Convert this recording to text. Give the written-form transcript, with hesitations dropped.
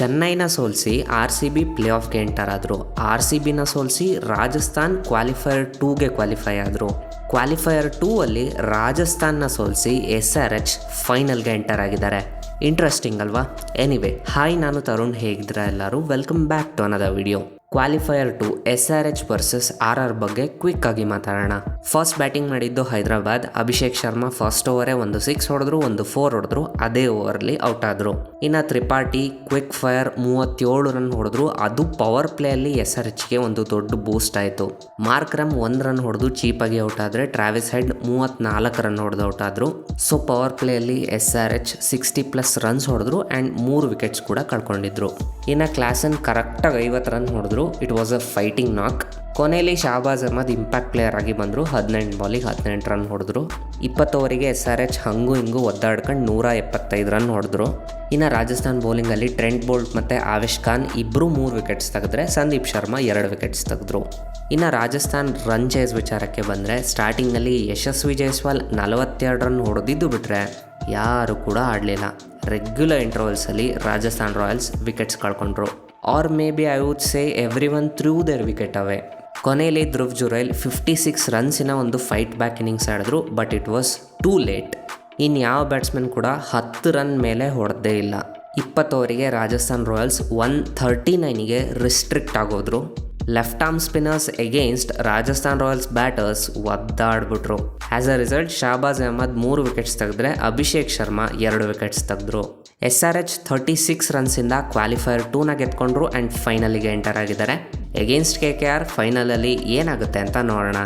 ಚೆನ್ನೈನ ಸೋಲಿಸಿ RCB play ಆಫ್ಗೆ enter ಆದರು. RCBನ ಸೋಲಿಸಿ ರಾಜಸ್ಥಾನ್ ಕ್ವಾಲಿಫೈಯರ್ 2ಗೆ ಕ್ವಾಲಿಫೈ ಆದರು. ಕ್ವಾಲಿಫೈಯರ್ 2 ಅಲ್ಲಿ ರಾಜಸ್ಥಾನ್ನ ಸೋಲಿಸಿ SRH ಫೈನಲ್ಗೆ ಎಂಟರ್ ಆಗಿದ್ದಾರೆ. ಇಂಟ್ರೆಸ್ಟಿಂಗ್ ಅಲ್ವಾ? ಎನಿವೆ, ಹಾಯ್, ನಾನು ತರುಣ್. ಹೇಗಿದ್ದೀರಾ ಎಲ್ಲರೂ? Welcome back to another video. Qualifier 2 SRH versus RR ಬಗ್ಗೆ ಕ್ವಿಕ್ ಆಗಿ ಮಾತಾಡೋಣ. ಫಸ್ಟ್ ಬ್ಯಾಟಿಂಗ್ ಮಾಡಿದ್ದು ಹೈದರಾಬಾದ್. ಅಭಿಷೇಕ್ ಶರ್ಮಾ ಫಸ್ಟ್ ಓವರೇ ಒಂದು 6 ಹೊಡೆದ್ರು, ಒಂದು 4 ಹೊಡೆದ್ರು. ಅದೇ ಓವರ್ಲಿ ಔಟ್ ಆದರು. ಇನ್ನು ತ್ರಿಪಾಠಿ ಕ್ವಿಕ್ ಫೈರ್ 37 ರನ್ ಹೊಡೆದ್ರು. ಅದು ಪವರ್ ಪ್ಲೇಯಲ್ಲಿ SRHಗೆ ಒಂದು ದೊಡ್ಡ ಬೂಸ್ಟ್ ಆಯಿತು. ಮಾರ್ಕ್ರಮ್ 1 ರನ್ ಹೊಡೆದು ಚೀಪಾಗಿ ಔಟ್ ಆದರೆ ಟ್ರಾವಿಸ್ ಹೆಡ್ 34 ರನ್ ಹೊಡೆದು ಔಟ್ ಆದರು. ಸೊ ಪವರ್ ಪ್ಲೇಯಲ್ಲಿ SRH 60+ ರನ್ಸ್ ಹೊಡೆದ್ರು ಆ್ಯಂಡ್ 3 ವಿಕೆಟ್ಸ್ ಕೂಡ ಕಳ್ಕೊಂಡಿದ್ರು. ಇನ್ನು ಕ್ಲಾಸನ್ ಕರೆಕ್ಟಾಗಿ 50 ರನ್ ಹೊಡೆದ್ರು. ಇಟ್ ವಾಸ್ ಅ ಫೈಟಿಂಗ್ ನಾಕ್. ಕೊನೆಯಲ್ಲಿ ಶಹಬಾಜ್ ಅಹ್ಮದ್ ಇಂಪ್ಯಾಕ್ಟ್ ಪ್ಲೇಯರ್ ಆಗಿ ಬಂದರು. 18 ಬಾಲಿಗೆ 18 ರನ್ ಹೊಡೆದ್ರು. 20 ಓವರಿಗೆ SRH ಹಂಗೂ ಹಿಂಗೂ ಒದ್ದಾಡ್ಕೊಂಡು 175 ರನ್ ಹೊಡೆದ್ರು. ಇನ್ನು ರಾಜಸ್ಥಾನ್ ಬೌಲಿಂಗಲ್ಲಿ ಟ್ರೆಂಟ್ ಬೋಲ್ಟ್ ಮತ್ತು ಆವೇಶ್ ಖಾನ್ ಇಬ್ಬರು 3 ವಿಕೆಟ್ಸ್ ತೆಗೆದ್ರೆ ಸಂದೀಪ್ ಶರ್ಮಾ 2 ವಿಕೆಟ್ಸ್ ತೆಗೆದ್ರು. ಇನ್ನು ರಾಜಸ್ಥಾನ್ ರನ್ ಚೇಸ್ ವಿಚಾರಕ್ಕೆ ಬಂದರೆ ಸ್ಟಾರ್ಟಿಂಗಲ್ಲಿ ಯಶಸ್ವಿ ಜೈಸ್ವಾಲ್ 42 ರನ್ ಹೊಡೆದಿದ್ದು ಬಿಟ್ಟರೆ ಯಾರು ಕೂಡ ಆಡಲಿಲ್ಲ. ರೆಗ್ಯುಲರ್ ಇಂಟರ್ವಲ್ಸಲ್ಲಿ ರಾಜಸ್ಥಾನ್ ರಾಯಲ್ಸ್ ವಿಕೆಟ್ಸ್ ಕಳ್ಕೊಂಡ್ರು. Or maybe I would say everyone threw their wicket away. ಕೊನೆಯಲ್ಲಿ ಧ್ರುವ್ ಜುರೈಲ್ 56 ರನ್ಸಿನ ಒಂದು ಫೈಟ್ ಬ್ಯಾಕ್ ಇನ್ನಿಂಗ್ಸ್ ಆಡಿದ್ರು. But it was too late. ಇನ್ನು ಯಾವ ಬ್ಯಾಟ್ಸ್ಮನ್ ಕೂಡ 10 ರನ್ ಮೇಲೆ ಹೊಡೆದೇ ಇಲ್ಲ. 20 ಓವರಿಗೆ ರಾಜಸ್ಥಾನ್ ರಾಯಲ್ಸ್ 139ಗೆ ರಿಸ್ಟ್ರಿಕ್ಟ್ ಆಗೋದ್ರು. Left arm spinners against Rajasthan Royals batters ಒದ್ದಾಡ್ಬಿಟ್ರು. As a result Shahbaz Ahmed 3 wickets ತೆಗೆದ್ರೆ ಅಭಿಷೇಕ್ ಶರ್ಮಾ 2 ವಿಕೆಟ್ಸ್ ತೆಗೆದ್ರು. SRH 36 ರನ್ಸಿಂದ ಕ್ವಾಲಿಫೈಯರ್ 2ನ ಗೆದ್ಕೊಂಡ್ರು ಆ್ಯಂಡ್ ಫೈನಲಿಗೆ ಎಂಟರ್ ಆಗಿದ್ದಾರೆ. ಎಗೇನ್ಸ್ಟ್ KKR ಫೈನಲಲ್ಲಿ ಏನಾಗುತ್ತೆ ಅಂತ ನೋಡೋಣ.